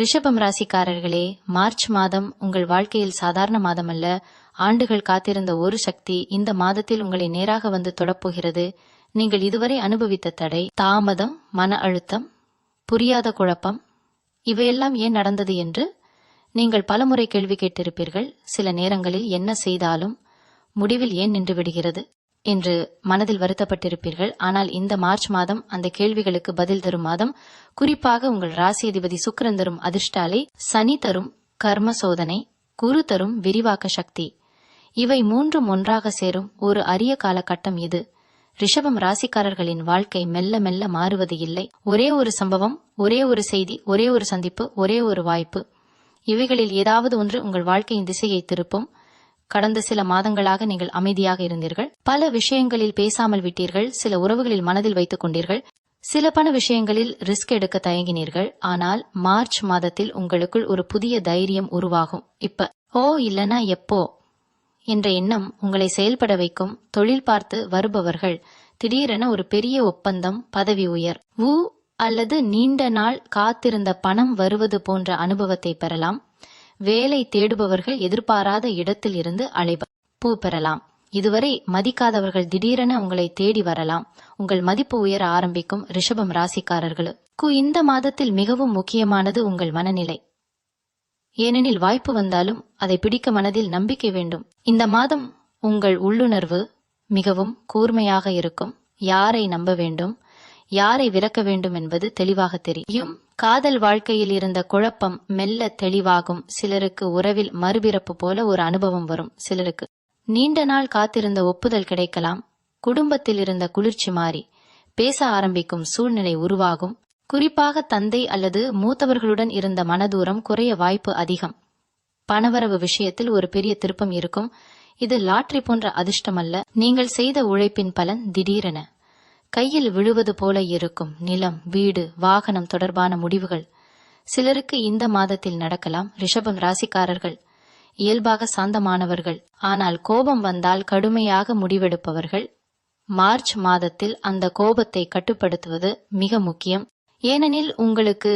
ரிஷபம் ராசிக்காரர்களே, மார்ச் மாதம் உங்கள் வாழ்க்கையில் சாதாரண மாதம் அல்ல. ஆண்டுகள் காத்திருந்த ஒரு சக்தி இந்த மாதத்தில் உங்களை நேராக வந்து தொடப்போகிறது. நீங்கள் இதுவரை அனுபவித்த தடை, தாமதம், மன அழுத்தம், புரியாத குழப்பம், இவையெல்லாம் ஏன் நடந்தது என்று நீங்கள் பலமுறை கேள்வி கேட்டிருப்பீர்கள். சில நேரங்களில் என்ன செய்தாலும் முடிவில் ஏன் நின்று விடுகிறது என்று மனதில் வருத்தப்பட்டிருப்பீர்கள். ஆனால் இந்த மார்ச் மாதம் அந்த கேள்விகளுக்கு பதில் தரும் மாதம். குறிப்பாக உங்கள் ராசி அதிபதி சுக்கிரன் தரும் அதிர்ஷ்ட அலை, சனி தரும் கர்ம சோதனை, குரு தரும் விரிவாக்க சக்தி, இவை மூன்றும் ஒன்றாக சேரும் ஒரு அரிய காலகட்டம் இது. ரிஷபம் ராசிக்காரர்களின் வாழ்க்கை மெல்ல மெல்ல மாறுவது இல்லை. ஒரே ஒரு சம்பவம், ஒரே ஒரு செய்தி, ஒரே ஒரு சந்திப்பு, ஒரே ஒரு வாய்ப்பு, இவைகளில் ஏதாவது ஒன்று உங்கள் வாழ்க்கையின் திசையை திருப்பும். கடந்த சில மாதங்களாக நீங்கள் அமைதியாக இருந்தீர்கள். பல விஷயங்களில் பேசாமல் விட்டீர்கள். சில உறவுகளில் மனதில் வைத்துக் கொண்டீர்கள். சில பண விஷயங்களில் ரிஸ்க் எடுக்க தயங்கினீர்கள். ஆனால் மார்ச் மாதத்தில் உங்களுக்குள் ஒரு புதிய தைரியம் உருவாகும். இல்லனா எப்போ என்ற எண்ணம் உங்களை செயல்பட வைக்கும். தொழில் பார்த்து வருபவர்கள் திடீரென ஒரு பெரிய ஒப்பந்தம், பதவி உயர் அல்லது நீண்ட நாள் காத்திருந்த பணம் வருவது போன்ற அனுபவத்தை பெறலாம். வேலை தேடுபவர்கள் எதிர்பாராத இடத்தில் இருந்து அழைப்பு பெறலாம். இதுவரை மதிக்காதவர்கள் திடீரென உங்களை தேடி வரலாம். உங்கள் மதிப்பு உயர ஆரம்பிக்கும். ரிஷபம் ராசிக்காரர்களுக்கு இந்த மாதத்தில் மிகவும் முக்கியமானது உங்கள் மனநிலை. ஏனெனில் வாய்ப்பு வந்தாலும் அதை பிடிக்க மனதில் நம்பிக்கை வேண்டும். இந்த மாதம் உங்கள் உள்ளுணர்வு மிகவும் கூர்மையாக இருக்கும். யாரை நம்ப வேண்டும், யாரை விலக்க வேண்டும் என்பது தெளிவாக தெரியும். காதல் வாழ்க்கையில் இருந்த குழப்பம் மெல்ல தெளிவாகும். சிலருக்கு உறவில் மறுபிறப்பு போல ஒரு அனுபவம் வரும். சிலருக்கு நீண்ட நாள் காத்திருந்த ஒப்புதல் கிடைக்கலாம். குடும்பத்தில் இருந்த குளிர்ச்சி மாறி பேச ஆரம்பிக்கும் சூழ்நிலை உருவாகும். குறிப்பாக தந்தை அல்லது மூத்தவர்களுடன் இருந்த மனதூரம் குறைய வாய்ப்பு அதிகம். பணவரவு விஷயத்தில் ஒரு பெரிய திருப்பம் இருக்கும். இது லாட்டரி போன்ற அதிர்ஷ்டம் அல்ல. நீங்கள் செய்த உழைப்பின் பலன் திடீரென கையில் விழுவது போல இருக்கும். நிலம், வீடு, வாகனம் தொடர்பான முடிவுகள் சிலருக்கு இந்த மாதத்தில் நடக்கலாம். ரிஷபம் ராசிக்காரர்கள் இயல்பாக சாந்தமானவர்கள். ஆனால் கோபம் வந்தால் கடுமையாக முடிவெடுப்பவர்கள். மார்ச் மாதத்தில் அந்த கோபத்தை கட்டுப்படுத்துவது மிக முக்கியம். ஏனெனில் உங்களுக்கு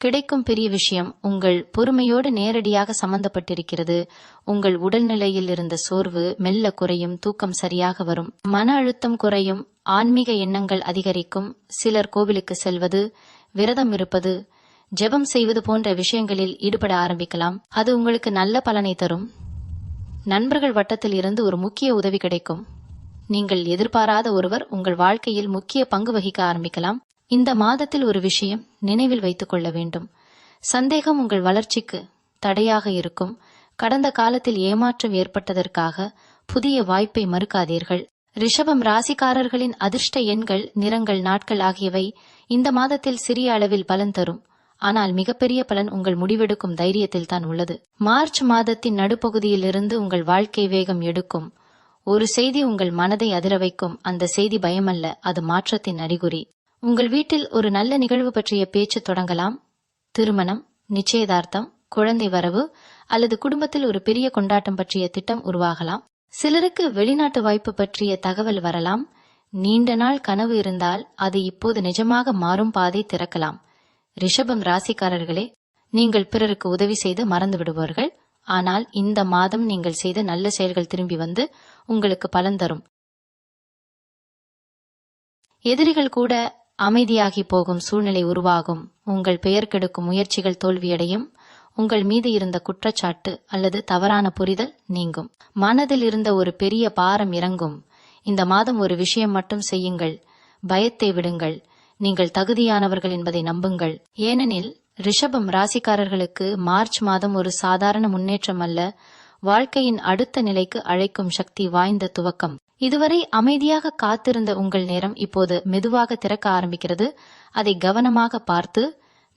கிடைக்கும் பெரிய விஷயம் உங்கள் பொறுமையோடு நேரடியாக சம்பந்தப்பட்டிருக்கிறது. உங்கள் உடல்நிலையில் இருந்த சோர்வு மெல்ல குறையும். தூக்கம் சரியாக வரும். மன அழுத்தம் குறையும். ஆன்மீக எண்ணங்கள் அதிகரிக்கும். சிலர் கோவிலுக்கு செல்வது, விரதம் இருப்பது, ஜெபம் செய்வது போன்ற விஷயங்களில் ஈடுபட ஆரம்பிக்கலாம். அது உங்களுக்கு நல்ல பலனை தரும். நண்பர்கள் வட்டத்தில் இருந்து ஒரு முக்கிய உதவி கிடைக்கும். நீங்கள் எதிர்பாராத ஒருவர் உங்கள் வாழ்க்கையில் முக்கிய பங்கு வகிக்க ஆரம்பிக்கலாம். இந்த மாதத்தில் ஒரு விஷயம் நினைவில் வைத்துக் கொள்ள வேண்டும். சந்தேகம் உங்கள் வளர்ச்சிக்கு தடையாக இருக்கும். கடந்த காலத்தில் ஏமாற்றம் ஏற்பட்டதற்காக புதிய வாய்ப்பை மறுக்காதீர்கள். ரிஷபம் ராசிக்காரர்களின் அதிர்ஷ்ட எண்கள், நிறங்கள், நாட்கள் ஆகியவை இந்த மாதத்தில் சிறிய அளவில் பலன் தரும். ஆனால் மிகப்பெரிய பலன் உங்கள் முடிவெடுக்கும் தைரியத்தில் தான் உள்ளது. மார்ச் மாதத்தின் நடுப்பகுதியில் இருந்து உங்கள் வாழ்க்கை வேகம் எடுக்கும். ஒரு செய்தி உங்கள் மனதை அதிர வைக்கும். அந்த செய்தி பயமல்ல, அது மாற்றத்தின் அறிகுறி. உங்கள் வீட்டில் ஒரு நல்ல நிகழ்வு பற்றிய பேச்சு தொடங்கலாம். திருமணம், நிச்சயதார்த்தம், குழந்தை வரவு அல்லது குடும்பத்தில் ஒரு பெரிய கொண்டாட்டம் பற்றிய திட்டம் உருவாகலாம். சிலருக்கு வெளிநாட்டு வாய்ப்பு பற்றிய தகவல் வரலாம். நீண்ட நாள் கனவு இருந்தால் அது இப்போது நிஜமாக மாறும் பாதை திறக்கலாம். ரிஷபம் ராசிக்காரர்களே, நீங்கள் பிறருக்கு உதவி செய்து மறந்து விடுவார்கள். ஆனால் இந்த மாதம் நீங்கள் செய்த நல்ல செயல்கள் திரும்பி வந்து உங்களுக்கு பலன் தரும். எதிரிகள் கூட அமைதியாகி போகும் சூழ்நிலை உருவாகும். உங்கள் பெயர் கெடுக்கும் முயற்சிகள் தோல்வியடையும். உங்கள் மீது இருந்த குற்றச்சாட்டு அல்லது தவறான புரிதல் நீங்கும். மனதில் இருந்த ஒரு பெரிய பாரம் இறங்கும். இந்த மாதம் ஒரு விஷயம் மட்டும் செய்யுங்கள். பயத்தை விடுங்கள். நீங்கள் தகுதியானவர்கள் என்பதை நம்புங்கள். ஏனெனில் ரிஷபம் ராசிக்காரர்களுக்கு மார்ச் மாதம் ஒரு சாதாரண முன்னேற்றம் அல்ல, வாழ்க்கையின் அடுத்த நிலைக்கு அழைக்கும் சக்தி வாய்ந்த துவக்கம். இதுவரை அமைதியாக காத்திருந்த உங்கள் நேரம் இப்போது மெதுவாக திறக்க ஆரம்பிக்கிறது. அதை கவனமாக பார்த்து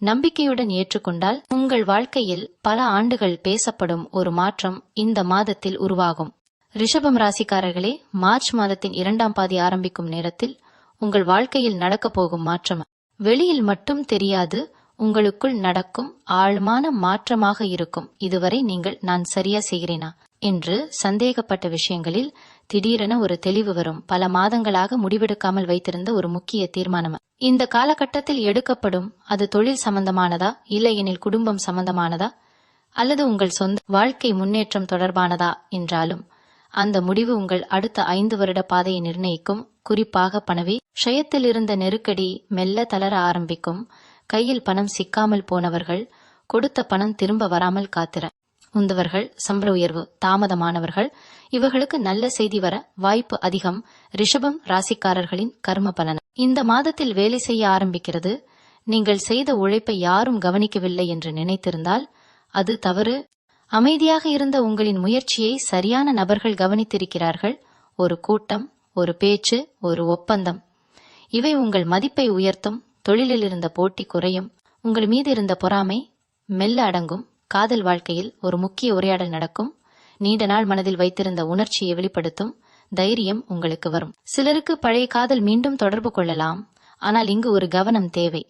நம்பிக்கையுடன் ஏற்றுக்கொண்டால் உங்கள் வாழ்க்கையில் பல ஆண்டுகள் பேசப்படும் ஒரு மாற்றம் இந்த மாதத்தில் உருவாகும். ரிஷபம் ராசிக்காரர்களே, மார்ச் மாதத்தின் 2ஆம் பாதி ஆரம்பிக்கும் நேரத்தில் உங்கள் வாழ்க்கையில் நடக்கப் போகும் மாற்றம் வெளியில் மட்டும் தெரியாது, உங்களுக்குள் நடக்கும் ஆழமான மாற்றமாக இருக்கும். இதுவரை நீங்கள் நான் சரியா செய்கிறேனா என்று சந்தேகப்பட்ட விஷயங்களில் திடீரென ஒரு தெளிவு வரும். பல மாதங்களாக முடிவெடுக்காமல் வைத்திருந்த ஒரு முக்கிய தீர்மானம் இந்த காலகட்டத்தில் எடுக்கப்படும். அது தொழில் சம்பந்தமானதா, இல்லையெனில் குடும்பம் சம்பந்தமானதா, அல்லது உங்கள் சொந்த வாழ்க்கை முன்னேற்றம் தொடர்பானதா என்றாலும் அந்த முடிவு உங்கள் அடுத்த 5 வருட பாதையை நிர்ணயிக்கும். குறிப்பாக பணவி விஷயத்தில் இருந்த நெருக்கடி மெல்ல தளர ஆரம்பிக்கும். கையில் பணம் சிக்காமல் போனவர்கள், கொடுத்த பணம் திரும்ப வராமல் காத்திர உந்தவர்கள், சம்பள உயர்வு தாமதமானவர்கள், இவர்களுக்கு நல்ல செய்தி வர வாய்ப்பு அதிகம். ரிஷபம் ராசிக்காரர்களின் கர்ம பலன் இந்த மாதத்தில் வேலை செய்ய ஆரம்பிக்கிறது. நீங்கள் செய்த உழைப்பை யாரும் கவனிக்கவில்லை என்று நினைத்திருந்தால் அது தவறு. அமைதியாக இருந்த உங்களின் முயற்சியை சரியான நபர்கள் கவனித்திருக்கிறார்கள். ஒரு கூட்டம், ஒரு பேச்சு, ஒரு ஒப்பந்தம், இவை உங்கள் மதிப்பை உயர்த்தும். தொழிலில் இருந்த போட்டி குறையும். உங்கள் மீது இருந்த பொறாமை மெல்ல அடங்கும். காதல் வாழ்க்கையில் ஒரு முக்கிய உரையாடல் நடக்கும். நீண்ட நாள் மனதில் வைத்திருந்த உணர்ச்சியை வெளிப்படுத்தும். தைரியம் உங்களுக்கு வரும். சிலருக்கு பழைய காதல் மீண்டும் தொடர்பு கொள்ளலாம். ஆனால் இங்கு ஒரு கவனம் தேவை.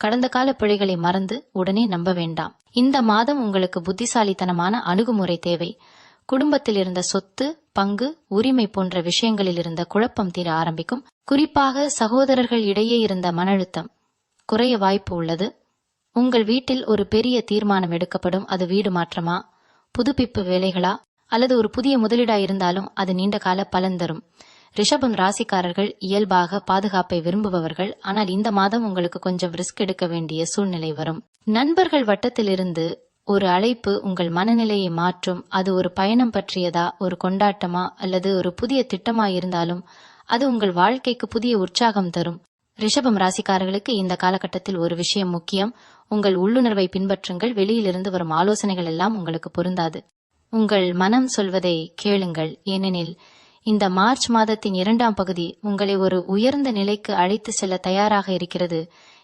கடந்த கால பிழைகளை மறந்து உடனே நம்ப வேண்டாம். இந்த மாதம் உங்களுக்கு புத்திசாலித்தனமான அணுகுமுறை தேவை. குடும்பத்தில் இருந்த சொத்து, பங்கு, உரிமை போன்ற விஷயங்களில் இருந்த குழப்பம் தீர ஆரம்பிக்கும். குறிப்பாக சகோதரர்கள் இடையே இருந்த மன அழுத்தம் குறைய வாய்ப்பு உள்ளது. உங்கள் வீட்டில் ஒரு பெரிய தீர்மானம் எடுக்கப்படும். அது வீடு மாற்றமா, புதுப்பிப்பு வேலைகளா, அல்லது ஒரு புதிய முதலீடா இருந்தாலும் அது நீண்ட கால பலன் தரும். ரிஷபம் ராசிக்காரர்கள் இயல்பாக பாதுகாப்பை விரும்புபவர்கள். ஆனால் இந்த மாதம் உங்களுக்கு கொஞ்சம் ரிஸ்க் எடுக்க வேண்டிய சூழ்நிலை வரும். நண்பர்கள் வட்டத்திலிருந்து ஒரு அழைப்பு உங்கள் மனநிலையை மாற்றும். அது ஒரு பயணம் பற்றியதா, ஒரு கொண்டாட்டமா, அல்லது ஒரு புதிய திட்டமா இருந்தாலும் அது உங்கள் வாழ்க்கைக்கு புதிய உற்சாகம் தரும். ரிஷபம் ராசிக்காரர்களுக்கு இந்த காலகட்டத்தில் ஒரு விஷயம் முக்கியம். உங்கள் உள்ளுணர்வை பின்பற்றுங்கள். வெளியிலிருந்து வரும் ஆலோசனைகள் எல்லாம் உங்களுக்கு பொருந்தாது. உங்கள் மனம் சொல்வதை கேளுங்கள். ஏனெனில் இந்த மார்ச் மாதத்தின் 2ஆம் பகுதி உங்களை ஒரு உயர்ந்த நிலைக்கு அழைத்து செல்ல தயாராக இருக்கிறது.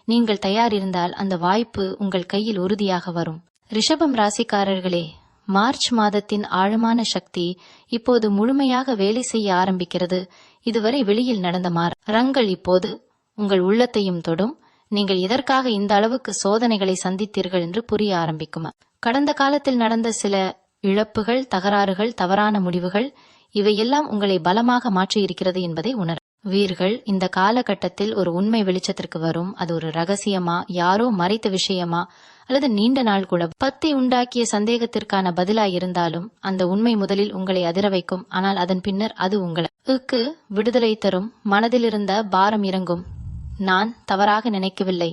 நீங்கள் தயார் இருந்தால் அந்த வாய்ப்பு உங்கள் கையில் உறுதியாக வரும். ரிஷபம் ராசிக்காரர்களே, மார்ச் மாதத்தின் ஆழமான சக்தி இப்போது முழுமையாக வேலை செய்ய ஆரம்பிக்கிறது. இதுவரை வெளியில் நடந்த மாற்றங்கள் இப்போது உங்கள் உள்ளத்தையும் தொடும். நீங்கள் எதற்காக இந்த அளவுக்கு சோதனைகளை சந்தித்தீர்கள் என்று புரிய ஆரம்பிக்கும். கடந்த காலத்தில் நடந்த சில இழப்புகள், தகராறுகள், தவறான முடிவுகள், இவையெல்லாம் உங்களை பலமாக மாற்றியிருக்கிறது என்பதை உணர்வீர்கள். இந்த காலகட்டத்தில் ஒரு உண்மை வெளிச்சத்திற்கு வரும். அது ஒரு ரகசியமா, யாரோ மறைத்த விஷயமா, அல்லது நீண்ட நாள் குழப்பத்தை உண்டாக்கிய சந்தேகத்திற்கான பதிலாயிருந்தாலும் அந்த உண்மை முதலில் உங்களை அதிர வைக்கும். ஆனால் அதன் பின்னர் அது உங்களுக்கு விடுதலை தரும். மனதில் இருந்த பாரம் இறங்கும். நான் தவறாக நினைக்கவில்லை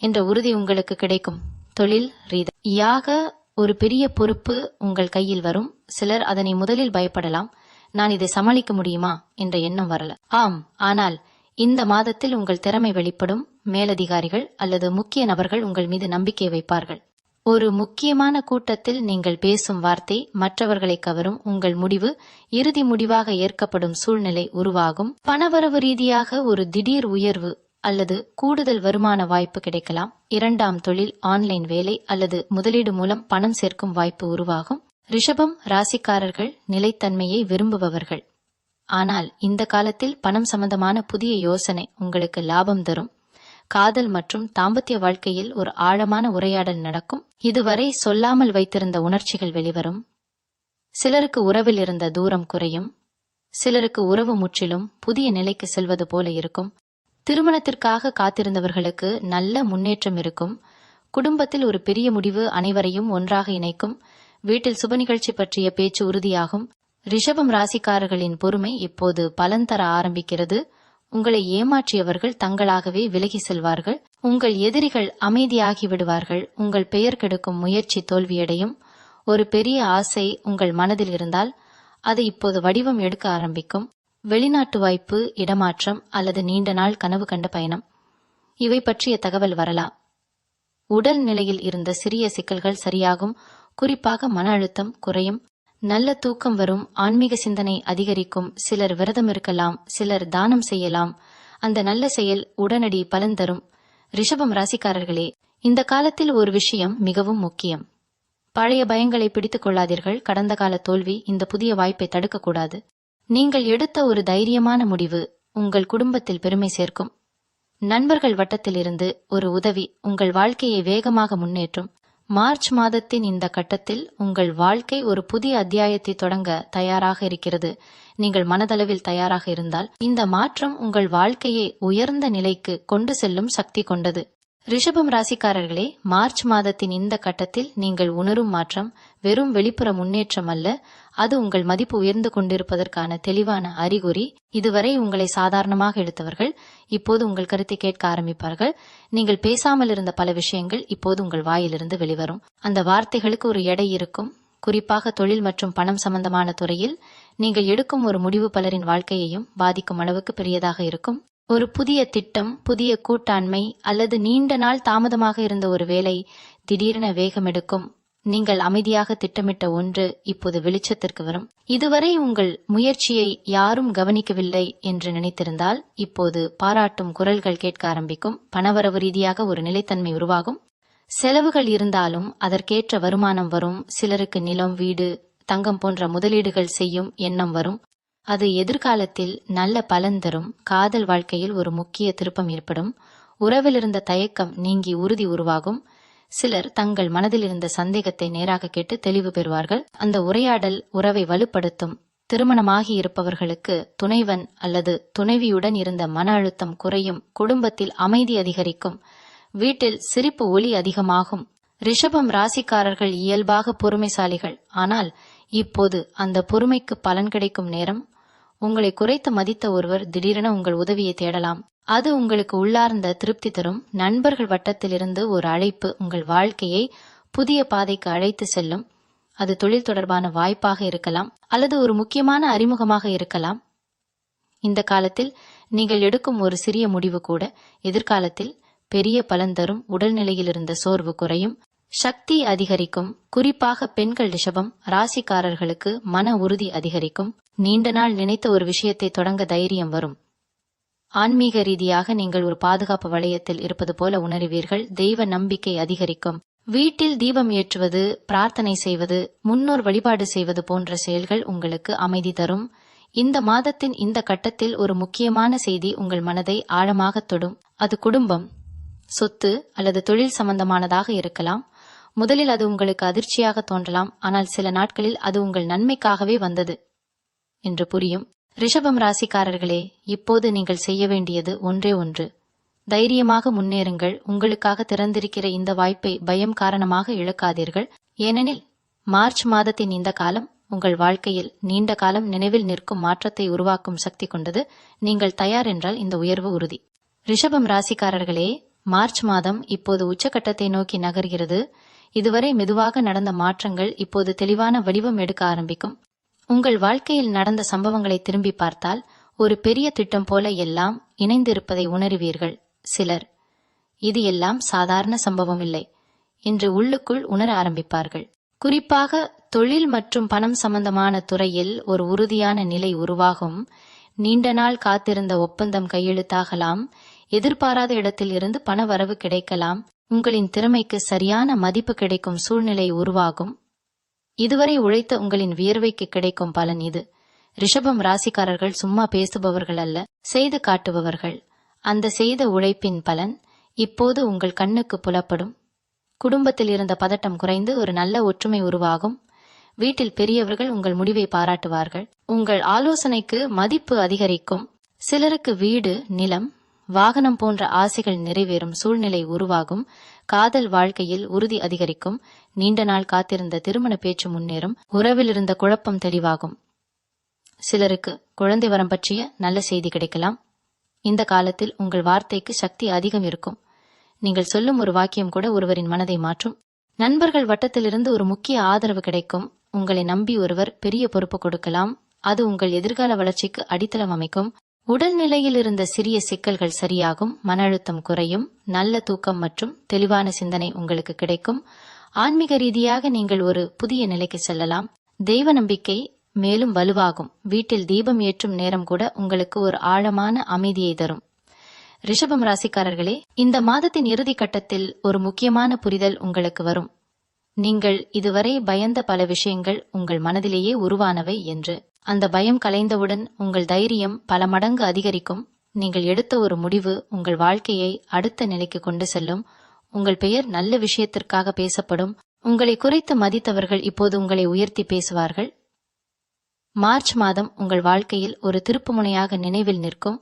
என்ற உறுதி உங்களுக்கு கிடைக்கும். தொழில் ரீதியாக ஒரு பெரிய பொறுப்பு உங்கள் கையில் வரும். சிலர் அதனை முதலில் பயப்படலாம். நான் இதை சமாளிக்க முடியுமா என்ற எண்ணம் வரல. ஆம், ஆனால் இந்த மாதத்தில் உங்கள் திறமை வெளிப்படும். மேலதிகாரிகள் அல்லது முக்கிய நபர்கள் உங்கள் மீது நம்பிக்கை வைப்பார்கள். ஒரு முக்கியமான கூட்டத்தில் நீங்கள் பேசும் வார்த்தை மற்றவர்களை கவரும். உங்கள் முடிவு இறுதி முடிவாக ஏற்கப்படும் சூழ்நிலை உருவாகும். பணவரவு ரீதியாக ஒரு திடீர் உயர்வு அல்லது கூடுதல் வருமான வாய்ப்பு கிடைக்கலாம். 2ஆம் தொழில், ஆன்லைன் வேலை அல்லது முதலீடு மூலம் பணம் சேர்க்கும் வாய்ப்பு உருவாகும். ரிஷபம் ராசிக்காரர்கள் நிலைத்தன்மையை விரும்புபவர்கள். ஆனால் இந்த காலத்தில் பணம் சம்பந்தமான புதிய யோசனை உங்களுக்கு லாபம் தரும். காதல் மற்றும் தாம்பத்திய வாழ்க்கையில் ஒரு ஆழமான உரையாடல் நடக்கும். இதுவரை சொல்லாமல் வைத்திருந்த உணர்ச்சிகள் வெளிவரும். சிலருக்கு உறவில் இருந்த தூரம் குறையும். சிலருக்கு உறவு முற்றிலும் புதிய நிலைக்கு செல்வது போல இருக்கும். திருமணத்திற்காக காத்திருந்தவர்களுக்கு நல்ல முன்னேற்றம் இருக்கும். குடும்பத்தில் ஒரு பெரிய முடிவு அனைவரையும் ஒன்றாக இணைக்கும். வீட்டில் சுப நிகழ்ச்சி பற்றிய பேச்சு உறுதியாகும். ரிஷபம் ராசிக்காரர்களின் பொறுமை இப்போது பலன் தர ஆரம்பிக்கிறது. உங்களை ஏமாற்றியவர்கள் தங்களாகவே விலகி செல்வார்கள். உங்கள் எதிரிகள் அமைதியாகி விடுவார்கள். உங்கள் பெயர் கெடுக்கும் முயற்சி தோல்வியடையும். ஒரு பெரிய ஆசை உங்கள் மனதில் இருந்தால் அது இப்போது வடிவம் எடுக்க ஆரம்பிக்கும். வெளிநாட்டு வாய்ப்பு, இடமாற்றம் அல்லது நீண்ட நாள் கனவு கண்ட பயணம், இவை பற்றிய தகவல் வரலாம். உடல் நிலையில் இருந்த சிறிய சிக்கல்கள் சரியாகும். குறிப்பாக மன அழுத்தம் குறையும். நல்ல தூக்கம் வரும். ஆன்மீக சிந்தனை அதிகரிக்கும். சிலர் விரதம் இருக்கலாம், சிலர் தானம் செய்யலாம். அந்த நல்ல செயல் உடனடி பலன் தரும். ரிஷபம் ராசிக்காரர்களே, இந்த காலத்தில் ஒரு விஷயம் மிகவும் முக்கியம். பழைய பயங்களை பிடித்துக் கொள்ளாதீர்கள். கடந்த கால தோல்வி இந்த புதிய வாய்ப்பை தடுக்கக்கூடாது. நீங்கள் எடுத்த ஒரு தைரியமான முடிவு உங்கள் குடும்பத்தில் பெருமை சேர்க்கும். நண்பர்கள் வட்டத்திலிருந்து ஒரு உதவி உங்கள் வாழ்க்கையை வேகமாக முன்னேற்றும். மார்ச் மாதத்தின் இந்த கட்டத்தில் உங்கள் வாழ்க்கை ஒரு புதிய அத்தியாயத்தை தொடங்க தயாராக இருக்கிறது. நீங்கள் மனதளவில் தயாராக இருந்தால் இந்த மாற்றம் உங்கள் வாழ்க்கையை உயர்ந்த நிலைக்கு கொண்டு செல்லும் சக்தி கொண்டது. ரிஷபம் ராசிக்காரர்களே, மார்ச் மாதத்தின் இந்த கட்டத்தில் நீங்கள் உணரும் மாற்றம் வெறும் வெளிப்புற முன்னேற்றம் அல்ல, அது உங்கள் மதிப்பு உயர்ந்து கொண்டிருப்பதற்கான தெளிவான அறிகுறி. இதுவரை உங்களை சாதாரணமாக எடுத்தவர்கள் இப்போது உங்கள் கருத்தை கேட்க ஆரம்பிப்பார்கள். நீங்கள் பேசாமல் இருந்த பல விஷயங்கள் இப்போது உங்கள் வாயிலிருந்து வெளிவரும். அந்த வார்த்தைகளுக்கு ஒரு எடை இருக்கும். குறிப்பாக தொழில் மற்றும் பணம் சம்பந்தமான துறையில் நீங்கள் எடுக்கும் ஒரு முடிவு பலரின் வாழ்க்கையையும் பாதிக்கும் அளவுக்கு பெரியதாக இருக்கும். ஒரு புதிய திட்டம், புதிய கூட்டாண்மை அல்லது நீண்ட நாள் தாமதமாக இருந்த ஒரு வேலை திடீரென வேகமெடுக்கும். நீங்கள் அமைதியாக திட்டமிட்ட ஒன்று இப்போது வெளிச்சத்திற்கு வரும். இதுவரை உங்கள் முயற்சியை யாரும் கவனிக்கவில்லை என்று நினைத்திருந்தால் இப்போது பாராட்டும் குரல்கள் கேட்க ஆரம்பிக்கும். பணவரவு ரீதியாக ஒரு நிலைத்தன்மை உருவாகும். செலவுகள் இருந்தாலும் அதற்கேற்ற வருமானம் வரும். சிலருக்கு நிலம், வீடு, தங்கம் போன்ற முதலீடுகள் செய்யும் எண்ணம் வரும். அது எதிர்காலத்தில் நல்ல பலன் தரும். காதல் வாழ்க்கையில் ஒரு முக்கிய திருப்பம் ஏற்படும். உறவில் இருந்த தயக்கம் நீங்கி உறுதி உருவாகும். சிலர் தங்கள் மனதில் இருந்த சந்தேகத்தை நேராக கேட்டு தெளிவு பெறுவார்கள். அந்த உரையாடல் உறவை வலுப்படுத்தும். திருமணமாகி இருப்பவர்களுக்கு துணைவன் அல்லது துணைவியுடன் இருந்த மன அழுத்தம் குறையும். குடும்பத்தில் அமைதி அதிகரிக்கும். வீட்டில் சிரிப்பு ஒலி அதிகமாகும். ரிஷபம் ராசிக்காரர்கள் இயல்பாக பொறுமைசாலிகள். ஆனால் இப்போது அந்த பொறுமைக்கு பலன் கிடைக்கும் நேரம். உங்களை குறைத்து மதித்த ஒருவர் திடீரென உங்கள் உதவியை தேடலாம். அது உங்களுக்கு உள்ளார்ந்த திருப்தி தரும். நண்பர்கள் வட்டத்திலிருந்து ஒரு அழைப்பு உங்கள் வாழ்க்கையை புதிய பாதைக்கு அழைத்து செல்லும். அது தொழில் தொடர்பான வாய்ப்பாக இருக்கலாம் அல்லது ஒரு முக்கியமான அறிமுகமாக இருக்கலாம். இந்த காலத்தில் நீங்கள் எடுக்கும் ஒரு சிறிய முடிவு கூட எதிர்காலத்தில் பெரிய பலன் தரும். உடல்நிலையில் இருந்த சோர்வு குறையும். சக்தி அதிகரிக்கும். குறிப்பாக பெண்கள் ரிஷபம் ராசிக்காரர்களுக்கு மன உறுதி அதிகரிக்கும். நீண்ட நாள் நினைத்த ஒரு விஷயத்தை தொடங்க தைரியம் வரும். ஆன்மீக ரீதியாக நீங்கள் ஒரு பாதுகாப்பு வளையத்தில் இருப்பது போல உணர்வீர்கள். தெய்வ நம்பிக்கை அதிகரிக்கும். வீட்டில் தீபம் ஏற்றுவது, பிரார்த்தனை செய்வது, முன்னோர் வழிபாடு செய்வது போன்ற செயல்கள் உங்களுக்கு அமைதி தரும். இந்த மாதத்தின் இந்த கட்டத்தில் ஒரு முக்கியமான செய்தி உங்கள் மனதை ஆழமாக தொடும். அது குடும்பம், சொத்து அல்லது தொழில் சம்பந்தமானதாக இருக்கலாம். முதலில் அது உங்களுக்கு அதிர்ச்சியாக தோன்றலாம். ஆனால் சில நாட்களில் அது உங்கள் நன்மைக்காகவே வந்தது என்று புரியும். ரிஷபம் ராசிக்காரர்களே, இப்போது நீங்கள் செய்ய வேண்டியது ஒன்றே ஒன்று. தைரியமாக முன்னேறுங்கள். உங்களுக்காக திறந்திருக்கிற இந்த வாய்ப்பை பயம் காரணமாக இழக்காதீர்கள். ஏனெனில் மார்ச் மாதத்தின் இந்த காலம் உங்கள் வாழ்க்கையில் நீண்ட காலம் நினைவில் நிற்கும் மாற்றத்தை உருவாக்கும் சக்தி கொண்டது. நீங்கள் தயார் என்றால் இந்த உயர்வு உறுதி. ரிஷபம் ராசிக்காரர்களே, மார்ச் மாதம் இப்போது உச்சகட்டத்தை நோக்கி நகர்கிறது. இதுவரை மெதுவாக நடந்த மாற்றங்கள் இப்போது தெளிவான வடிவம் எடுக்க ஆரம்பிக்கும். உங்கள் வாழ்க்கையில் நடந்த சம்பவங்களை திரும்பி பார்த்தால் ஒரு பெரிய திட்டம் போல எல்லாம் இணைந்திருப்பதை உணருவீர்கள். சிலர் இது எல்லாம் சாதாரண சம்பவம் இல்லை என்று உள்ளுக்குள் உணர ஆரம்பிப்பார்கள். குறிப்பாக தொழில் மற்றும் பணம் சம்பந்தமான துறையில் ஒரு உறுதியான நிலை உருவாகும். நீண்ட நாள் காத்திருந்த ஒப்பந்தம் கையெழுத்தாகலாம். எதிர்பாராத இடத்தில் இருந்து பண வரவு கிடைக்கலாம். உங்களின் திறமைக்கு சரியான மதிப்பு கிடைக்கும் சூழ்நிலை உருவாகும். இதுவரை உழைத்த உங்களின் வியர்வைக்கு கிடைக்கும் பலன் இது. ரிஷபம் ராசிக்காரர்கள் சும்மா பேசுபவர்கள் அல்ல, செய்து காட்டுபவர்கள். அந்த செய்த உழைப்பின் பலன் இப்போது உங்கள் கண்ணுக்கு புலப்படும். குடும்பத்தில் இருந்த பதட்டம் குறைந்து ஒரு நல்ல ஒற்றுமை உருவாகும். வீட்டில் பெரியவர்கள் உங்கள் முடிவை பாராட்டுவார்கள். உங்கள் ஆலோசனைக்கு மதிப்பு அதிகரிக்கும். சிலருக்கு வீடு, நிலம், வாகனம் போன்ற ஆசைகள் நிறைவேறும் சூழ்நிலை உருவாகும். காதல் வாழ்க்கையில் உறுதி அதிகரிக்கும். நீண்ட நாள் காத்திருந்த திருமண பேச்சு முன்னேறும். உறவில் இருந்த குழப்பம் தெளிவாகும். சிலருக்கு குழந்தை வரம் பற்றிய நல்ல செய்தி கிடைக்கலாம். இந்த காலத்தில் உங்கள் வார்த்தைக்கு சக்தி அதிகம் இருக்கும். நீங்கள் சொல்லும் ஒரு வாக்கியம் கூட ஒருவரின் மனதை மாற்றும். நண்பர்கள் வட்டத்திலிருந்து ஒரு முக்கிய ஆதரவு கிடைக்கும். உங்களை நம்பி ஒருவர் பெரிய பொறுப்பு கொடுக்கலாம். அது உங்கள் எதிர்கால வளர்ச்சிக்கு அடித்தளம் அமைக்கும். உடல்நிலையில் இருந்த சிறிய சிக்கல்கள் சரியாகும். மன அழுத்தம் குறையும். நல்ல தூக்கம் மற்றும் தெளிவான சிந்தனை உங்களுக்கு கிடைக்கும். ஆன்மீக ரீதியாக நீங்கள் ஒரு புதிய நிலைக்கு செல்லலாம். தெய்வ நம்பிக்கை மேலும் வலுவாகும். வீட்டில் தீபம் ஏற்றும் நேரம் கூட உங்களுக்கு ஒரு ஆழமான அமைதியை தரும். ரிஷபம் ராசிக்காரர்களே, இந்த மாதத்தின் இறுதி கட்டத்தில் ஒரு முக்கியமான புரிதல் உங்களுக்கு வரும். நீங்கள் இதுவரை பயந்த பல விஷயங்கள் உங்கள் மனதிலேயே உருவானவை என்று. அந்த பயம் கலைந்தவுடன் உங்கள் தைரியம் பல மடங்கு அதிகரிக்கும். நீங்கள் எடுத்த ஒரு முடிவு உங்கள் வாழ்க்கையை அடுத்த நிலைக்கு கொண்டு செல்லும். உங்கள் பெயர் நல்ல விஷயத்திற்காக பேசப்படும். உங்களை குறைத்து மதித்தவர்கள் இப்போது உங்களை உயர்த்தி பேசுவார்கள். மார்ச் மாதம் உங்கள் வாழ்க்கையில் ஒரு திருப்புமுனையாக நினைவில் நிற்கும்.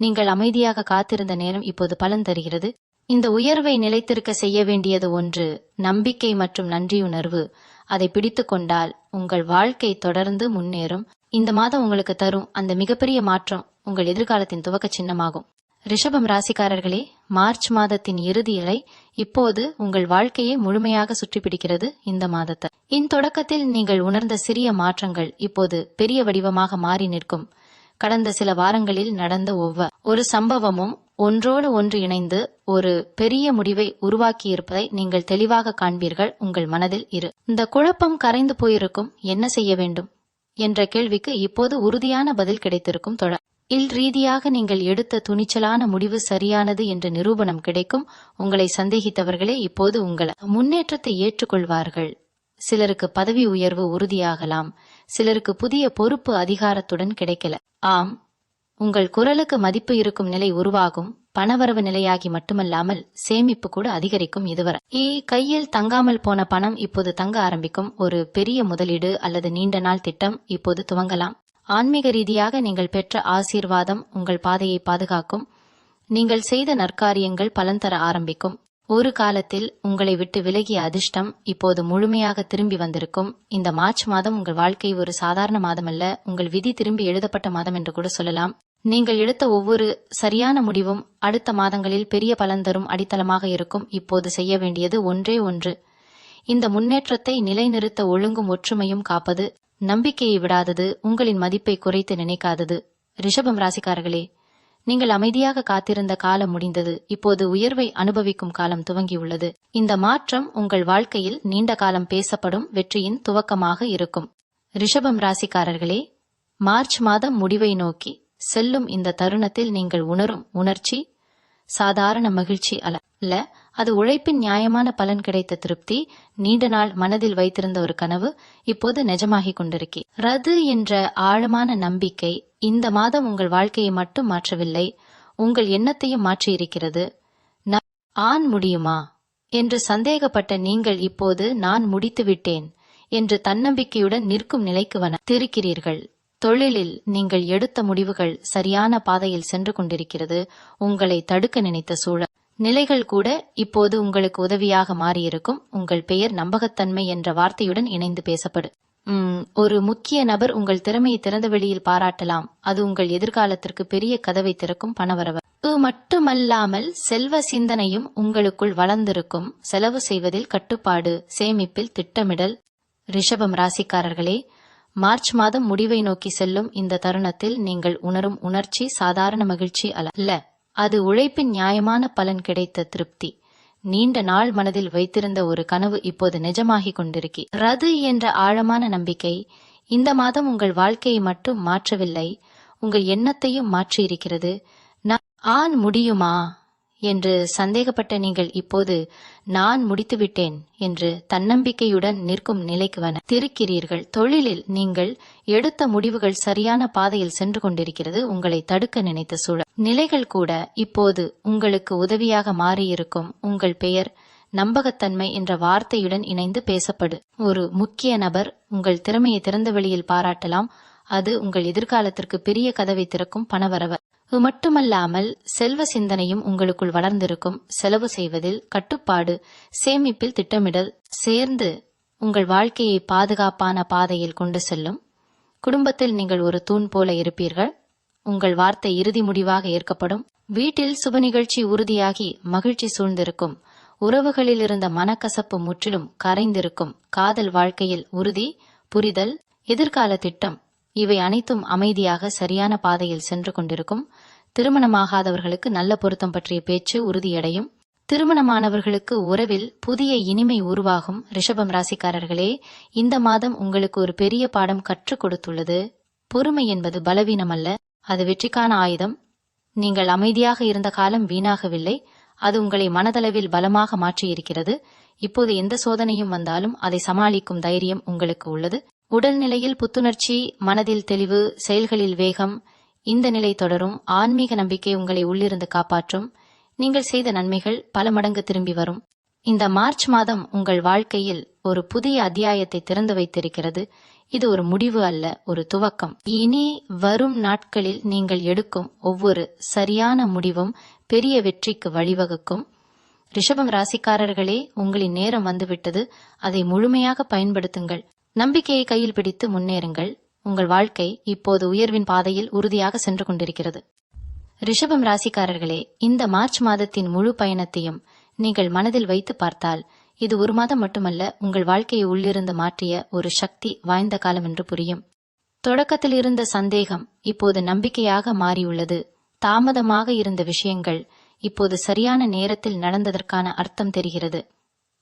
நீங்கள் அமைதியாக காத்திருந்த நேரம் இப்போது பலன் தருகிறது. இந்த உயர்வை நிலைத்திருக்க செய்ய வேண்டியது ஒன்று, நம்பிக்கை மற்றும் நன்றியுணர்வு. அதை பிடித்து கொண்டால் உங்கள் வாழ்க்கை தொடர்ந்து முன்னேறும். இந்த மாதம் உங்களுக்கு தரும் அந்த மிகப்பெரிய மாற்றம் உங்கள் எதிர்காலத்தின் துவக்க சின்னமாகும். ரிஷபம் ராசிக்காரர்களே, மார்ச் மாதத்தின் இறுதி இலை இப்போது உங்கள் வாழ்க்கையை முழுமையாக சுற்றி பிடிக்கிறது. இந்த மாதத்தை தொடக்கத்தில் நீங்கள் உணர்ந்த சிறிய மாற்றங்கள் இப்போது பெரிய வடிவமாக மாறி நிற்கும். கடந்த சில வாரங்களில் நடந்த ஒவ்வொரு சம்பவமும் ஒன்றோடு ஒன்று இணைந்து ஒரு பெரிய முடிவை உருவாக்கியிருப்பதை நீங்கள் தெளிவாக காண்பீர்கள். உங்கள் மனதில் இந்த குழப்பம் கரைந்து போயிருக்கும். என்ன செய்ய வேண்டும் என்ற கேள்விக்கு இப்போது உறுதியான பதில் கிடைத்திருக்கும். ரீதியாக நீங்கள் எடுத்த துணிச்சலான முடிவு சரியானது என்ற நிரூபணம் கிடைக்கும். உங்களை சந்தேகித்தவர்களே இப்போது உங்கள் முன்னேற்றத்தை ஏற்றுக்கொள்வார்கள். சிலருக்கு பதவி உயர்வு உறுதியாகலாம். சிலருக்கு புதிய பொறுப்பு அதிகாரத்துடன் கிடைக்கல. ஆம், உங்கள் குரலுக்கு மதிப்பு இருக்கும் நிலை உருவாகும். பணவரவு நிலையாகி மட்டுமல்லாமல் சேமிப்பு கூட அதிகரிக்கும். இதுவரை கையில் தங்காமல் போன பணம் இப்போது தங்க ஆரம்பிக்கும். ஒரு பெரிய முதலீடு அல்லது நீண்ட நாள் திட்டம் இப்போது துவங்கலாம். ஆன்மீக ரீதியாக நீங்கள் பெற்ற ஆசீர்வாதம் உங்கள் பாதையை பாதுகாக்கும். நீங்கள் செய்த நற்காரியங்கள் பலன் தர ஆரம்பிக்கும். ஒரு காலத்தில் உங்களை விட்டு விலகிய அதிர்ஷ்டம் இப்போது முழுமையாக திரும்பி வந்திருக்கும். இந்த மார்ச் மாதம் உங்கள் வாழ்க்கை ஒரு சாதாரண மாதம் அல்ல, உங்கள் விதி திரும்பி எழுதப்பட்ட மாதம் என்று கூட சொல்லலாம். நீங்கள் எடுத்த ஒவ்வொரு சரியான முடிவும் அடுத்த மாதங்களில் பெரிய பலன் தரும் அடித்தளமாக இருக்கும். இப்போது செய்ய வேண்டியது ஒன்றே ஒன்று, இந்த முன்னேற்றத்தை நிலைநிறுத்த ஒழுங்கும் ஒற்றுமையும் காப்பது. நம்பிக்கையை விடாதது, உங்களின் மதிப்பை குறைத்து நினைக்காதது. ரிஷபம் ராசிக்காரர்களே, நீங்கள் அமைதியாக காத்திருந்த காலம் முடிந்தது. இப்போது உயர்வை அனுபவிக்கும் காலம் துவங்கியுள்ளது. இந்த மாற்றம் உங்கள் வாழ்க்கையில் நீண்ட காலம் பேசப்படும் வெற்றியின் துவக்கமாக இருக்கும். ரிஷபம் ராசிக்காரர்களே, மார்ச் மாதம் முடிவை நோக்கி செல்லும் இந்த தருணத்தில் நீங்கள் உணரும் உணர்ச்சி சாதாரண மகிழ்ச்சி அல்ல, அது உழைப்பின் நியாயமான பலன் கிடைத்த திருப்தி. நீண்ட நாள் மனதில் வைத்திருந்த ஒரு கனவு இப்போது நிஜமாகிக் கொண்டிருக்கிறது என்ற ஆழமான நம்பிக்கை இந்த மாதம் உங்கள் வாழ்க்கையை மட்டும் மாற்றவில்லை, உங்கள் எண்ணத்தையும் மாற்றியிருக்கிறது. ஆன் முடியுமா என்று சந்தேகப்பட்ட நீங்கள் இப்போது நான் முடித்துவிட்டேன் என்று தன்னம்பிக்கையுடன் நிற்கும் நிலைக்கு திருக்கிறீர்கள். தொழிலில் நீங்கள் எடுத்த முடிவுகள் சரியான பாதையில் சென்று கொண்டிருக்கிறது. உங்களை தடுக்க நினைத்த சூழல் நிலைகள் கூட இப்போது உங்களுக்கு உதவியாக மாறியிருக்கும். உங்கள் பெயர் நம்பகத்தன்மை என்ற வார்த்தையுடன் இணைந்து பேசப்படும். ஒரு முக்கிய நபர் உங்கள் திறமையை திறந்த வெளியில் பாராட்டலாம். அது உங்கள் எதிர்காலத்திற்கு பெரிய கதவை திறக்கும். பணவரவு மட்டுமல்லாமல் செல்வ சிந்தனையும் உங்களுக்குள் வளர்ந்திருக்கும். செலவு செய்வதில் கட்டுப்பாடு, சேமிப்பில் திட்டமிடல். ரிஷபம் ராசிக்காரர்களே, மார்ச் மாதம் முடிவை நோக்கி செல்லும் இந்த தருணத்தில் நீங்கள் உணரும் உணர்ச்சி சாதாரண மகிழ்ச்சி அல்ல, அது உழைப்பின் நியாயமான பலன் கிடைத்த திருப்தி. நீண்ட நாள் மனதில் வைத்திருந்த ஒரு கனவு இப்போது நிஜமாகிக் கொண்டிருக்கிறது என்ற ஆழமான நம்பிக்கை இந்த மாதம் உங்கள் வாழ்க்கையை மட்டும் மாற்றவில்லை, உங்கள் எண்ணத்தையும் மாற்றியிருக்கிறது. நான் முடியுமா என்று சந்தேகப்பட்ட நீங்கள் இப்போது நான் முடித்துவிட்டேன் என்று தன்னம்பிக்கையுடன் நிற்கும் நிலைக்கு திருக்கிறீர்கள். தொழிலில் நீங்கள் எடுத்த முடிவுகள் சரியான பாதையில் சென்று கொண்டிருக்கிறது. உங்களை தடுக்க நினைத்த சூழல் நிலைகள் கூட இப்போது உங்களுக்கு உதவியாக மாறியிருக்கும். உங்கள் பெயர் நம்பகத்தன்மை என்ற வார்த்தையுடன் இணைந்து பேசப்படு. ஒரு முக்கிய நபர் உங்கள் திறமையை திறந்த வெளியில் பாராட்டலாம். அது உங்கள் எதிர்காலத்திற்கு பெரிய கதவை திறக்கும். பணவரவு மட்டுமல்லாமல் செல்வ சிந்தனையும் உங்களுக்குள் வளர்ந்திருக்கும். செலவு செய்வதில் கட்டுப்பாடு, சேமிப்பில் திட்டமிடல் சேர்ந்து உங்கள் வாழ்க்கையை பாதுகாப்பான பாதையில் கொண்டு செல்லும். குடும்பத்தில் நீங்கள் ஒரு தூண் போல இருப்பீர்கள். உங்கள் வார்த்தை இறுதி முடிவாக ஏற்கப்படும். வீட்டில் சுப நிகழ்ச்சி உறுதியாகி மகிழ்ச்சி சூழ்ந்திருக்கும். உறவுகளில் இருந்த மனக்கசப்பு முற்றிலும் கரைந்திருக்கும். காதல் வாழ்க்கையில் உறுதி, புரிதல், எதிர்கால திட்டம் இவை அனைத்தும் அமைதியாக சரியான பாதையில் சென்று கொண்டிருக்கும். திருமணமாகாதவர்களுக்கு நல்ல பொருத்தம் பற்றிய பேச்சு உறுதியடையும். திருமணமானவர்களுக்கு உறவில் புதிய இனிமை உருவாகும். ரிஷபம் ராசிக்காரர்களே, இந்த மாதம் உங்களுக்கு ஒரு பெரிய பாடம் கற்றுக் கொடுத்துள்ளது. பொறுமை என்பது பலவீனம் அல்ல, அது வெற்றிக்கான ஆயுதம். நீங்கள் அமைதியாக இருந்த காலம் வீணாகவில்லை, அது உங்களை மனதளவில் பலமாக மாற்றியிருக்கிறது. இப்போது எந்த சோதனையும் வந்தாலும் அதை சமாளிக்கும் தைரியம் உங்களுக்கு உள்ளது. உடல்நிலையில் புத்துணர்ச்சி, மனதில் தெளிவு, செயல்களில் வேகம். இந்த நிலை தொடரும். ஆன்மீக நம்பிக்கை உங்களை உள்ளிருந்து காப்பாற்றும். நீங்கள் செய்த நன்மைகள் பல மடங்கு திரும்பி வரும். இந்த மார்ச் மாதம் உங்கள் வாழ்க்கையில் ஒரு புதிய அத்தியாயத்தை திறந்து வைத்திருக்கிறது. இது ஒரு முடிவு அல்ல, ஒரு துவக்கம். இனி வரும் நாட்களில் நீங்கள் எடுக்கும் ஒவ்வொரு சரியான முடிவும் பெரிய வெற்றிக்கு வழிவகுக்கும். ரிஷபம் ராசிக்காரர்களே, உங்களின் நேரம் வந்துவிட்டது. அதை முழுமையாக பயன்படுத்துங்கள். நம்பிக்கையை கையில் பிடித்து முன்னேறுங்கள். உங்கள் வாழ்க்கை இப்போது உயர்வின் பாதையில் உறுதியாக சென்று கொண்டிருக்கிறது. ரிஷபம் ராசிக்காரர்களே, இந்த மார்ச் மாதத்தின் முழு பயணத்தையும் நீங்கள் மனதில் வைத்து பார்த்தால் இது ஒரு மாதம் மட்டுமல்ல, உங்கள் வாழ்க்கையை உள்ளிருந்து மாற்றிய ஒரு சக்தி வாய்ந்த காலம் என்று புரியும். தொடக்கத்தில் இருந்த சந்தேகம் இப்போது நம்பிக்கையாக மாறியுள்ளது. தாமதமாக இருந்த விஷயங்கள் இப்போது சரியான நேரத்தில் நடந்ததற்கான அர்த்தம் தெரிகிறது.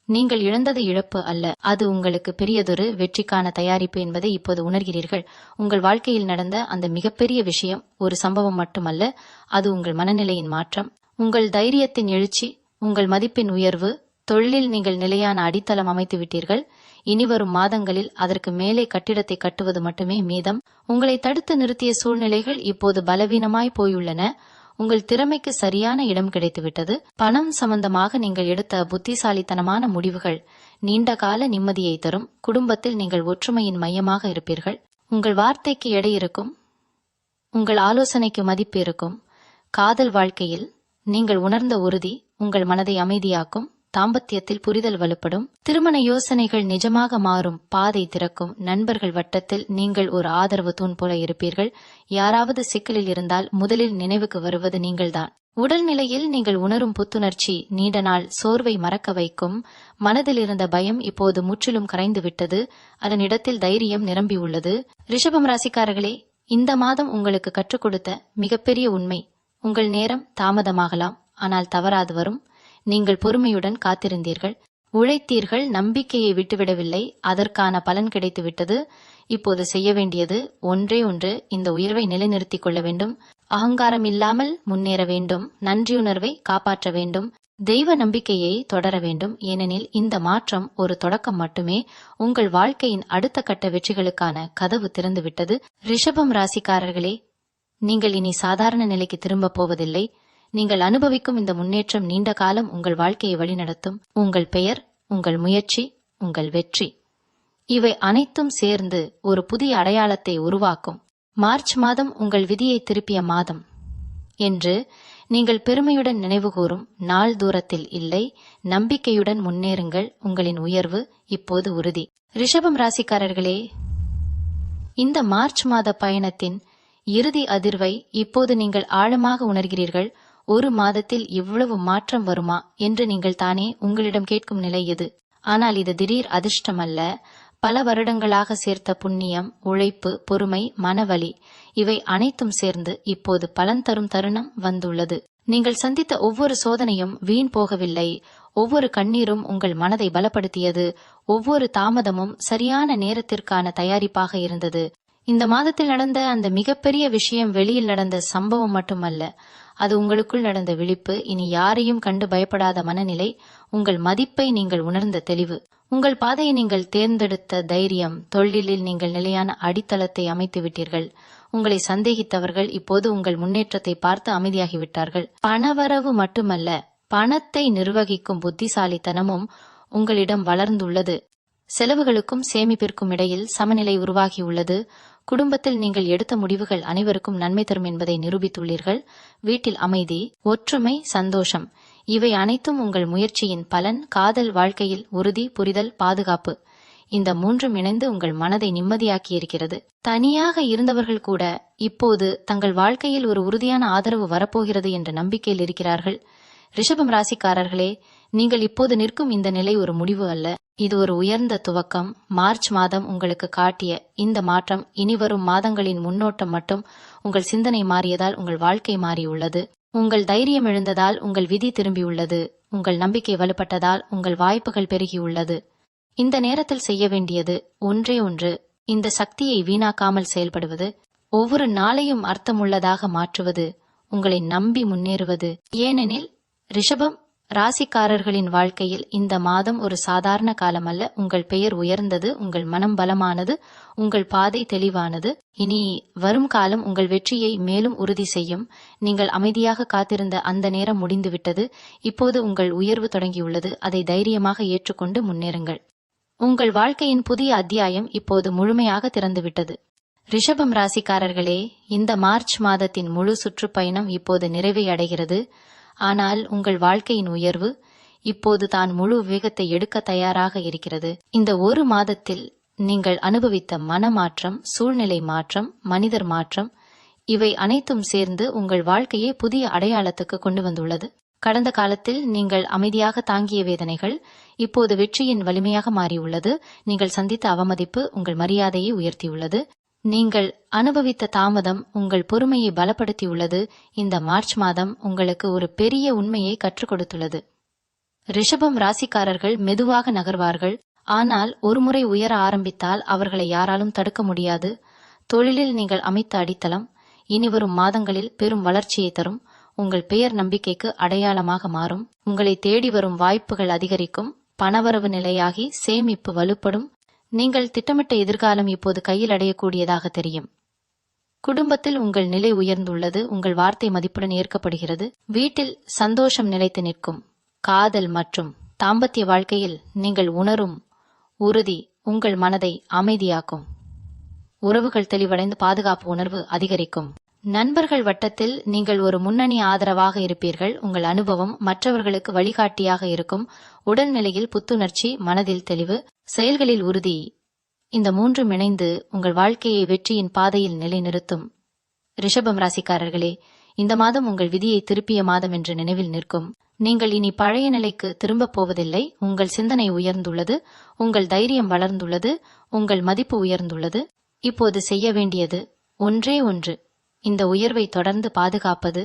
நீங்கள் இழந்தது இழப்பு அல்ல, அது உங்களுக்கு பெரியதொரு வெற்றிக்கான தயாரிப்பு என்பதை இப்போது உணர்கிறீர்கள். உங்கள் வாழ்க்கையில் நடந்த அந்த மிகப்பெரிய விஷயம் ஒரு சம்பவம் மட்டுமல்ல, அது உங்கள் மனநிலையின் மாற்றம், உங்கள் தைரியத்தின் எழுச்சி, உங்கள் மதிப்பின் உயர்வு. தொழிலில் நீங்கள் நிலையான அடித்தளம் அமைத்து விட்டீர்கள். இனிவரும் மாதங்களில் அதற்கு மேலே கட்டிடத்தை கட்டுவது மட்டுமே மீதம். உங்களை தடுத்து நிறுத்திய சூழ்நிலைகள் இப்போது பலவீனமாய் போயுள்ளன. உங்கள் திறமைக்கு சரியான இடம் கிடைத்துவிட்டது. பணம் சம்பந்தமாக நீங்கள் எடுத்த புத்திசாலித்தனமான முடிவுகள் நீண்ட கால நிம்மதியை தரும். குடும்பத்தில் நீங்கள் ஒற்றுமையின் மையமாக இருப்பீர்கள். உங்கள் வார்த்தைக்கு எடை இருக்கும், உங்கள் ஆலோசனைக்கு மதிப்பு இருக்கும். காதல் வாழ்க்கையில் நீங்கள் உணர்ந்த உறுதி உங்கள் மனதை அமைதியாக்கும். தாம்பத்தியத்தில் புரிதல் வலுப்படும். திருமண யோசனைகள் நிஜமாக மாறும். பாதை திறக்கும். நண்பர்கள் வட்டத்தில் நீங்கள் ஒரு ஆதரவு தூண் போல இருப்பீர்கள். யாராவது சிக்கலில் இருந்தால் முதலில் நினைவுக்கு வருவது நீங்கள்தான். உடல்நிலையில் நீங்கள் உணரும் புத்துணர்ச்சி நீண்ட நாள் சோர்வை மறக்க வைக்கும். மனதில் இருந்த பயம் இப்போது முற்றிலும் கரைந்து விட்டது. அதன் இடத்தில் தைரியம் நிரம்பியுள்ளது. ரிஷபம் ராசிக்காரர்களே, இந்த மாதம் உங்களுக்கு கற்றுக் கொடுத்த மிகப்பெரிய உண்மை, உங்கள் நேரம் தாமதமாகலாம், ஆனால் தவறாது வரும். நீங்கள் பொறுமையுடன் காத்திருந்தீர்கள், உழைத்தீர்கள், நம்பிக்கையை விட்டுவிடவில்லை. அதற்கான பலன் கிடைத்துவிட்டது. இப்போது செய்ய வேண்டியது ஒன்றே ஒன்று, இந்த உயர்வை நிலைநிறுத்திக் கொள்ள வேண்டும். அகங்காரம் இல்லாமல் முன்னேற வேண்டும். நன்றியுணர்வை காப்பாற்ற வேண்டும். தெய்வ நம்பிக்கையை தொடர வேண்டும். ஏனெனில் இந்த மாற்றம் ஒரு தொடக்கம் மட்டுமே. உங்கள் வாழ்க்கையின் அடுத்த கட்ட வெற்றிகளுக்கான கதவு திறந்துவிட்டது. ரிஷபம் ராசிக்காரர்களே, நீங்கள் இனி சாதாரண நிலைக்கு திரும்ப போவதில்லை. நீங்கள் அனுபவிக்கும் இந்த முன்னேற்றம் நீண்ட காலம் உங்கள் வாழ்க்கையை வழிநடத்தும். உங்கள் பெயர், உங்கள் முயற்சி, உங்கள் வெற்றி, இவை அனைத்தும் சேர்ந்து ஒரு புதிய அடையாளத்தை உருவாக்கும். மார்ச் மாதம் உங்கள் விதியை திருப்பிய மாதம் என்று நீங்கள் பெருமையுடன் நினைவுகூரும் நாள் தூரத்தில் இல்லை. நம்பிக்கையுடன் முன்னேறுங்கள். உங்களின் உயர்வு இப்போது உறுதி. ரிஷபம் ராசிக்காரர்களே, இந்த மார்ச் மாத பயணத்தின் இறுதி அதிர்வை இப்போது நீங்கள் ஆழமாக உணர்கிறீர்கள். ஒரு மாதத்தில் இவ்வளவு மாற்றம் வருமா என்று நீங்கள் தானே உங்களிடம் கேட்கும் நிலை இது. ஆனால் இது திடீர் அதிர்ஷ்டம் அல்ல. பல வருடங்களாக சேர்த்த புண்ணியம், உழைப்பு, பொறுமை, மனவலி, இவை அனைத்தும் சேர்ந்து இப்போது பலன் தரும் தருணம் வந்துள்ளது. நீங்கள் சந்தித்த ஒவ்வொரு சோதனையும் வீண் போகவில்லை. ஒவ்வொரு கண்ணீரும் உங்கள் மனதை பலப்படுத்தியது. ஒவ்வொரு தாமதமும் சரியான நேரத்திற்கான தயாரிப்பாக இருந்தது. இந்த மாதத்தில் நடந்த அந்த மிகப்பெரிய விஷயம் வெளியில் நடந்த சம்பவம் மட்டுமல்ல, அது உங்களுக்குள் நடந்த விழிப்பு. இனி யாரையும் கண்டு பயப்படாத மனநிலை, உங்கள் மதிப்பை நீங்கள் உணர்ந்த தெளிவு, உங்கள் பாதையை நீங்கள் தேர்ந்தெடுத்த தைரியம். தொழிலில் நீங்கள் நிலையான அடித்தளத்தை அமைத்து விட்டீர்கள். உங்களை சந்தேகித்தவர்கள் இப்போது உங்கள் முன்னேற்றத்தை பார்த்து அமைதியாகிவிட்டார்கள். பணவரவு மட்டுமல்ல, பணத்தை நிர்வகிக்கும் புத்திசாலித்தனமும் உங்களிடம் வளர்ந்துள்ளது. செலவுகளுக்கும் சேமிப்பிற்கும் இடையில் சமநிலை உருவாகியுள்ளது. குடும்பத்தில் நீங்கள் எடுத்த முடிவுகள் அனைவருக்கும் நன்மை தரும் என்பதை நிரூபித்துள்ளீர்கள். வீட்டில் அமைதி, ஒற்றுமை, சந்தோஷம், இவை அனைத்தும் உங்கள் முயற்சியின் பலன். காதல் வாழ்க்கையில் உறுதி, புரிதல், பாதுகாப்பு, இந்த மூன்றும் இணைந்து உங்கள் மனதை நிம்மதியாக்கியிருக்கிறது. தனியாக இருந்தவர்கள் கூட இப்போது தங்கள் வாழ்க்கையில் ஒரு உறுதியான ஆதரவு வரப்போகிறது என்ற நம்பிக்கையில் இருக்கிறார்கள். ரிஷபம் ராசிக்காரர்களே, நீங்கள் இப்போது நிற்கும் இந்த நிலை ஒரு முடிவு அல்ல, இது ஒரு உயர்ந்த துவக்கம். மார்ச் மாதம் உங்களுக்கு காட்டிய இந்த மாற்றம் இனிவரும் மாதங்களின் முன்னோட்டம் மட்டும். உங்கள் சிந்தனை மாறியதால் உங்கள் வாழ்க்கை மாறியுள்ளது. உங்கள் தைரியம் எழுந்ததால் உங்கள் விதி திரும்பியுள்ளது. உங்கள் நம்பிக்கை வலுப்பட்டதால் உங்கள் வாய்ப்புகள் பெருகியுள்ளது. இந்த நேரத்தில் செய்ய வேண்டியது ஒன்றே ஒன்று, இந்த சக்தியை வீணாக்காமல் செயல்படுவது, ஒவ்வொரு நாளையும் அர்த்தமுள்ளதாக மாற்றுவது, உங்களை நம்பி முன்னேறுவது. ஏனெனில் ரிஷபம் ராசிக்காரர்களின் வாழ்க்கையில் இந்த மாதம் ஒரு சாதாரண காலம் அல்ல. உங்கள் பெயர் உயர்ந்தது, உங்கள் மனம் பலமானது, உங்கள் பாதை தெளிவானது. இனி வரும் காலம் உங்கள் வெற்றியை மேலும் உறுதி செய்யும். நீங்கள் அமைதியாக காத்திருந்த அந்த நேரம் முடிந்துவிட்டது. இப்போது உங்கள் உயர்வு தொடங்கியுள்ளது. அதை தைரியமாக ஏற்றுக்கொண்டு முன்னேறுங்கள். உங்கள் வாழ்க்கையின் புதிய அத்தியாயம் இப்போது முழுமையாக திறந்துவிட்டது. ரிஷபம் ராசிக்காரர்களே, இந்த மார்ச் மாதத்தின் முழு சுற்றுப்பயணம் இப்போது நிறைவை அடைகிறது. ஆனால் உங்கள் வாழ்க்கையின் உயர்வு இப்போது தான் முழு வேகத்தை எடுக்க தயாராக இருக்கிறது. இந்த ஒரு மாதத்தில் நீங்கள் அனுபவித்த மனமாற்றம், சூழ்நிலை மாற்றம், மனிதர் மாற்றம், இவை அனைத்தும் சேர்ந்து உங்கள் வாழ்க்கையை புதிய அடையாளத்துக்கு கொண்டு வந்துள்ளது. கடந்த காலத்தில் நீங்கள் அமைதியாக தாங்கிய வேதனைகள் இப்போது வெற்றியின் வலிமையாக மாறியுள்ளது. நீங்கள் சந்தித்த அவமதிப்பு உங்கள் மரியாதையை உயர்த்தியுள்ளது. நீங்கள் அனுபவித்த தாமதம் உங்கள் பொறுமையை பலப்படுத்தியுள்ளது. இந்த மார்ச் மாதம் உங்களுக்கு ஒரு பெரிய உண்மையை கற்றுக் கொடுத்துள்ளது. ரிஷபம் ராசிக்காரர்கள் மெதுவாக நகர்வார்கள். ஆனால் ஒருமுறை உயர ஆரம்பித்தால் அவர்களை யாராலும் தடுக்க முடியாது. தொழிலில் நீங்கள் அமைத்த அடித்தளம் இனிவரும் மாதங்களில் பெரும் வளர்ச்சியை தரும். உங்கள் பெயர் நம்பிக்கைக்கு அடையாளமாக மாறும். உங்களை தேடி வரும் வாய்ப்புகள் அதிகரிக்கும். பணவரவு நிலையாகி சேமிப்பு வலுப்படும். நீங்கள் திட்டமிட்ட எதிர்காலம் இப்போது கையில் அடையக்கூடியதாக தெரியும். குடும்பத்தில் உங்கள் நிலை உயர்ந்துள்ளது. உங்கள் வார்த்தை மதிப்புடன் ஏற்கப்படுகிறது. வீட்டில் சந்தோஷம் நிலைத்து நிற்கும். காதல் மற்றும் தாம்பத்திய வாழ்க்கையில் நீங்கள் உணரும் உறுதி உங்கள் மனதை அமைதியாக்கும். உறவுகள் தெளிவடைந்து பாதுகாப்பு உணர்வு அதிகரிக்கும். நண்பர்கள் வட்டத்தில் நீங்கள் ஒரு முன்னணி ஆதரவாக இருப்பீர்கள். உங்கள் அனுபவம் மற்றவர்களுக்கு வழிகாட்டியாக இருக்கும். உடல்நிலையில் புத்துணர்ச்சி, மனதில் தெளிவு, செயல்களில் உறுதி. இந்த மூன்றும் இணைந்து உங்கள் வாழ்க்கையை வெற்றியின் பாதையில் நிலைநிறுத்தும். ரிஷபம் ராசிக்காரர்களே, இந்த மாதம் உங்கள் விதியை திருப்பிய மாதம் என்று நினைவில் நிற்கும். நீங்கள் இனி பழைய நிலைக்கு திரும்பப் போவதில்லை. உங்கள் சிந்தனை உயர்ந்துள்ளது. உங்கள் தைரியம் வளர்ந்துள்ளது. உங்கள் மதிப்பு உயர்ந்துள்ளது. இப்போது செய்ய வேண்டியது ஒன்றே ஒன்று. இந்த உயர்வை தொடர்ந்து பாதுகாப்பது.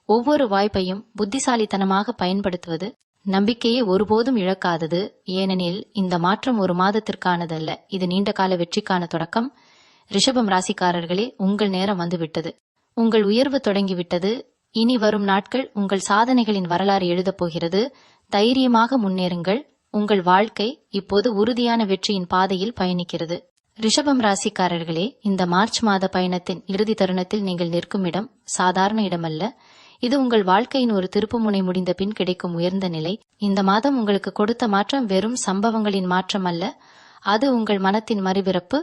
ஒவ்வொரு வாய்ப்பையும் புத்திசாலித்தனமாக பயன்படுத்துவது. நம்பிக்கையை ஒருபோதும் இழக்காதது. ஏனெனில் இந்த மாற்றம் ஒரு மாதத்திற்கானதல்ல, இது நீண்டகால வெற்றிக்கான தொடக்கம். ரிஷபம் ராசிக்காரர்களே, உங்கள் நேரம் வந்துவிட்டது. உங்கள் உயர்வு தொடங்கிவிட்டது. இனி வரும் நாட்கள் உங்கள் சாதனைகளின் வரலாறு எழுதப் போகிறது. தைரியமாக முன்னேறுங்கள். உங்கள் வாழ்க்கை இப்போது உறுதியான வெற்றியின் பாதையில் பயணிக்கிறது. ரிஷபம் ராசிக்காரர்களே, இந்த மார்ச் மாத பயணத்தின் இறுதி தருணத்தில் நீங்கள் நிற்கும் இடம் சாதாரண இடமல்ல. இது உங்கள் வாழ்க்கையின் ஒரு திருப்புமுனை முடிந்த பின் கிடைக்கும் உயர்ந்த நிலை. இந்த மாதம் உங்களுக்கு கொடுத்த மாற்றம் வெறும் சம்பவங்களின் மாற்றம் அல்ல, அது உங்கள் மனத்தின் மறுபிறப்பு.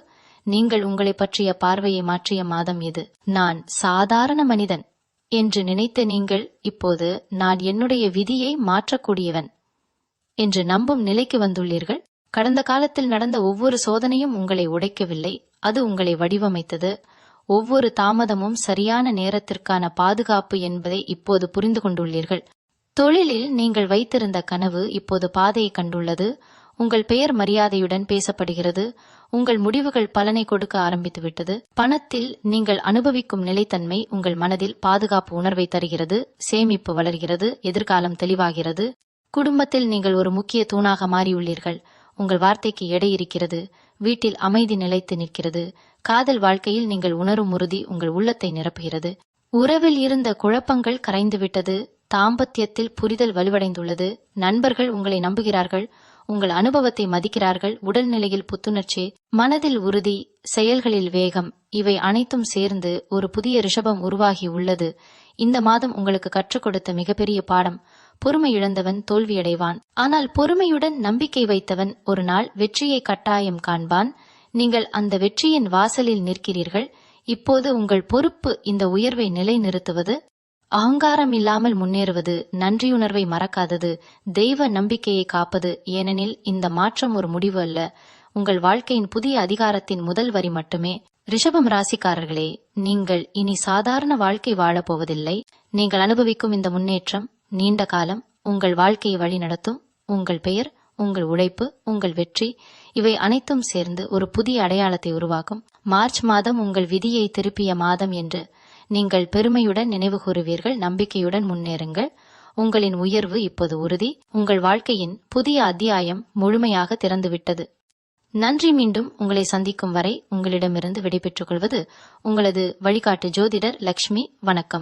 நீங்கள் உங்களை பற்றிய பார்வையை மாற்றிய மாதம் இது. நான் சாதாரண மனிதன் என்று நினைத்த நீங்கள் இப்போது நான் என்னுடைய விதியை மாற்றக்கூடியவன் என்று நம்பும் நிலைக்கு வந்துள்ளீர்கள். கடந்த காலத்தில் நடந்த ஒவ்வொரு சோதனையும் உங்களை உடைக்கவில்லை, அது உங்களை வடிவமைத்தது. ஒவ்வொரு தாமதமும் சரியான நேரத்திற்கான பாதுகாப்பு என்பதை இப்போது புரிந்து கொண்டுள்ளீர்கள். தொழிலில் நீங்கள் வைத்திருந்த கனவு இப்போது பாதையை கண்டுள்ளது. உங்கள் பெயர் மரியாதையுடன் பேசப்படுகிறது. உங்கள் முடிவுகள் பலனை கொடுக்க ஆரம்பித்துவிட்டது. பணத்தில் நீங்கள் அனுபவிக்கும் நிலைத்தன்மை உங்கள் மனதில் பாதுகாப்பு உணர்வை தருகிறது. சேமிப்பு வளர்கிறது. எதிர்காலம் தெளிவாகிறது. குடும்பத்தில் நீங்கள் ஒரு முக்கிய தூணாக மாறியுள்ளீர்கள். உங்கள் வார்த்தைக்கு எடை இருக்கிறது. வீட்டில் அமைதி நிலைத்து நிற்கிறது. காதல் வாழ்க்கையில் நீங்கள் உணரும் உறுதி உங்கள் உள்ளத்தை நிரப்புகிறது. உறவில் இருந்த குழப்பங்கள் கரைந்துவிட்டது. தாம்பத்தியத்தில் புரிதல் வலுவடைந்துள்ளது. நண்பர்கள் உங்களை நம்புகிறார்கள். உங்கள் அனுபவத்தை மதிக்கிறார்கள். உடல்நிலையில் புத்துணர்ச்சி, மனதில் உறுதி, செயல்களில் வேகம், இவை அனைத்தும் சேர்ந்து ஒரு புதிய ரிஷபம் உருவாகி உள்ளது. இந்த மாதம் உங்களுக்கு கற்றுக் கொடுத்த மிகப்பெரிய பாடம், பொறுமை இழந்தவன் தோல்வியடைவான். ஆனால் பொறுமையுடன் நம்பிக்கை வைத்தவன் ஒரு நாள் வெற்றியை கட்டாயம் காண்பான். நீங்கள் அந்த வெற்றியின் வாசலில் நிற்கிறீர்கள். இப்போது உங்கள் பொறுப்பு இந்த உயர்வை நிலைநிறுத்துவது, அகங்காரம் இல்லாமல் முன்னேறுவது, நன்றியுணர்வை மறக்காதது, தெய்வ நம்பிக்கையை காப்பது. ஏனெனில் இந்த மாற்றம் ஒரு முடிவு அல்ல, உங்கள் வாழ்க்கையின் புதிய அதிகாரத்தின் முதல் வரி மட்டுமே. ரிஷபம் ராசிக்காரர்களே, நீங்கள் இனி சாதாரண வாழ்க்கை வாழப்போவதில்லை. நீங்கள் அனுபவிக்கும் இந்த முன்னேற்றம் நீண்ட காலம் உங்கள் வாழ்க்கையை வழிநடத்தும். உங்கள் பெயர், உங்கள் உழைப்பு, உங்கள் வெற்றி, இவை அனைத்தும் சேர்ந்து ஒரு புதிய அடையாளத்தை உருவாக்கும். மார்ச் மாதம் உங்கள் விதியை திருப்பிய மாதம் என்று நீங்கள் பெருமையுடன் நினைவு கூறுவீர்கள். நம்பிக்கையுடன் முன்னேறுங்கள். உங்களின் உயர்வு இப்போது உறுதி. உங்கள் வாழ்க்கையின் புதிய அத்தியாயம் முழுமையாக திறந்துவிட்டது. நன்றி. மீண்டும் உங்களை சந்திக்கும் வரை உங்களிடமிருந்து விடைபெற்றுக் கொள்வது உங்களது வழிகாட்டு ஜோதிடர் லக்ஷ்மி. வணக்கம்.